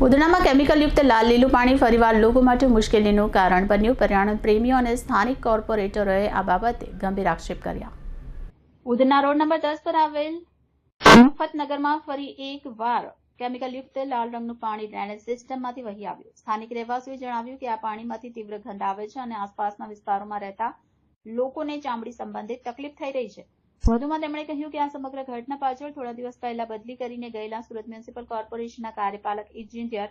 ઉધનામાં કેમિકલયુક્ત લાલ લીલું પાણી ફરીવાર લોકો માટે મુશ્કેલીનું કારણ બન્યું। પર્યાવરણ પ્રેમીઓ અને સ્થાનિક કોર્પોરેટરોએ આ બાબતે ગંભીર આક્ષેપ કર્યા। ઉધના રોડ નંબર 10 પર આવેલ મફતનગરમાં ફરી એકવાર કેમિકલયુક્ત લાલ રંગનું પાણી ડ્રેનેજ સિસ્ટમમાંથી વહી આવ્યું। સ્થાનિક રહેવાસીઓએ જણાવ્યું કે આ પાણીમાંથી તીવ્ર ગંધ આવે છે અને આસપાસના વિસ્તારોમાં રહેતા લોકોને ચામડી સંબંધિત તકલીફ થઈ રહી છે। વધુમાં તેમણે કહ્યું કે આ સમગ્ર ઘટના પાછળ થોડા દિવસ પહેલા બદલી કરીને ગયેલા સુરત મ્યુનિસિપલ કોર્પોરેશનના કાર્યપાલક ઇજનેર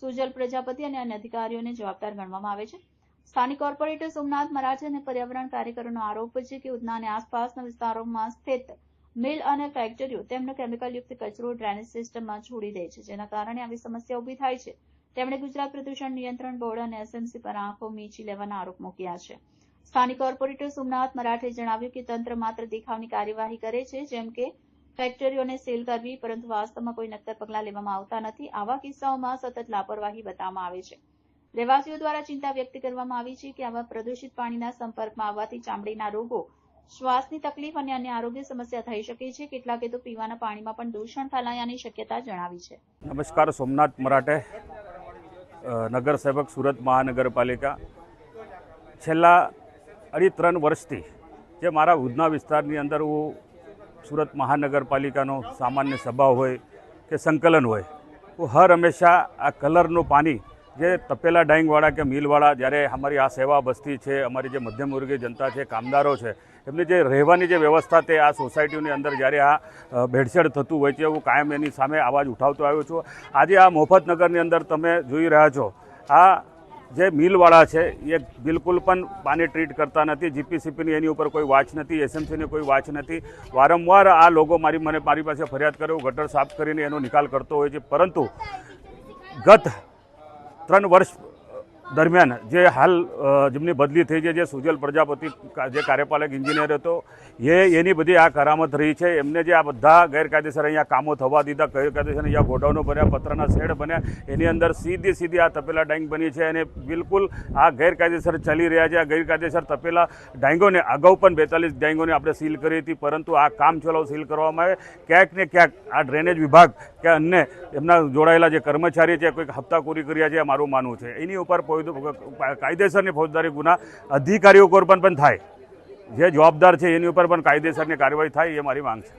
સુજલ પ્રજાપતિ અને અન્ય અધિકારીઓને જવાબદાર ગણવામાં આવે છે। સ્થાનિક કોર્પોરેટર સોમનાથ મરાઠે અને પર્યાવરણ કાર્યકરોનો આરોપ છે કે ઉધના અને આસપાસના વિસ્તારોમાં સ્થિત મિલ અને ફેક્ટરીઓ તેમનો કેમિકલયુક્ત કચરો ડ્રેનેજ સિસ્ટમમાં છોડી દે છે, જેના કારણે આવી સમસ્યા ઊભી થાય છે। તેમણે ગુજરાત પ્રદૂષણ નિયંત્રણ બોર્ડ અને એસએમસી પર આંખો મીચી લેવાના આરોપ મૂક્યા છે। સ્થાનિક કોર્પોરેટર સોમનાથ મરાઠે જણાવ્યું કે તંત્ર માત્ર દેખાવની કાર્યવાહી કરે છે, જેમ કે ફેક્ટરીઓને સીલ કરવી, પરંતુ વાસ્તવમાં કોઈ નક્કર પગલાં લેવામાં આવતા નથી। આવા કિસ્સાઓમાં સતત લાપરવાહી બતાવવામાં આવે છે। રહેવાસીઓ દ્વારા ચિંતા વ્યક્ત કરવામાં આવી છે કે આવા પ્રદૂષિત પાણીના સંપર્કમાં આવવાથી ચામડીના રોગો, શ્વાસની તકલીફ અને અન્ય આરોગ્ય સમસ્યા થઈ શકે છે। કેટલાકે તો પીવાના પાણીમાં પણ દૂષણ ફેલાયાની શક્યતા જણાવી છે। નમસ્કાર, સોમનાથ મરાઠે, નગર સેવક, સુરત મહાનગરપાલિકા। છેલ્લા 3 વર્ષથી જે મારા ઉધના વિસ્તારની અંદર હું સુરત મહાનગરપાલિકાનો સામાન્ય સભા હોય કે સંકલન હોય, હું હર હંમેશા આ કલરનું પાણી જે તપેલા ડાઈંગવાળા કે મિલવાળા, જ્યારે અમારી આ સેવા બસ્તી છે, અમારી જે મધ્યમ વર્ગીય જનતા છે, કામદારો છે, એમની જે રહેવાની જે વ્યવસ્થા તે આ સોસાયટીની અંદર જ્યારે આ ભેળસેળ થતું હોય છે, હું કાયમ એની સામે અવાજ ઉઠાવતો આવ્યો છું। આજે આ મફતનગરની અંદર તમે જોઈ રહ્યા છો, આ જે મિલવાળા છે એ બિલકુલ પણ પાણી ટ્રીટ કરતા નથી। જીપીસીપીની એની ઉપર કોઈ વાચ નથી, એસએમસીની કોઈ વાચ નથી। વારંવાર આ લોકો મારી પાસે ફરિયાદ કરે, હું ગટર સાફ કરીને એનો નિકાલ કરતો હોય છે, પરંતુ ગત 3 વર્ષ દરમિયાન જે હાલ જેમની બદલી થઈ છે, જે સુજલ પ્રજાપતિ જે કાર્યપાલક ઇન્જિનિયર હતો, એની બધી આ કરામત રહી છે। એમને જે આ બધા ગેરકાયદેસર અહીંયા કામો થવા દીધા, ગેરકાયદેસર અહીંયા ગોડાઉનો બન્યા, પતરાના શેડ બન્યા, એની અંદર સીધી આ તપેલા ડાઈંગ બની છે અને બિલકુલ આ ગેરકાયદેસર ચાલી રહ્યા છે। આ ગેરકાયદેસર તપેલા ડાઈંગોને અગાઉ પણ 42 ડાઈંગોને આપણે સીલ કરી હતી, પરંતુ આ કામ ચલાવ સીલ કરવામાં આવે, ક્યાંક ને ક્યાંક આ ડ્રેનેજ વિભાગ કે અન્ય એમના જોડાયેલા જે કર્મચારી છે કોઈક હપ્તાખોરી કર્યા છે, મારું માનવું છે। એની ઉપર કાયદેસરની ફોજદારી ગુના અધિકારીઓ પર પણ થાય, જે જવાબદાર છે એની ઉપર પણ કાયદેસરની કાર્યવાહી થાય, એ મારી માંગ છે।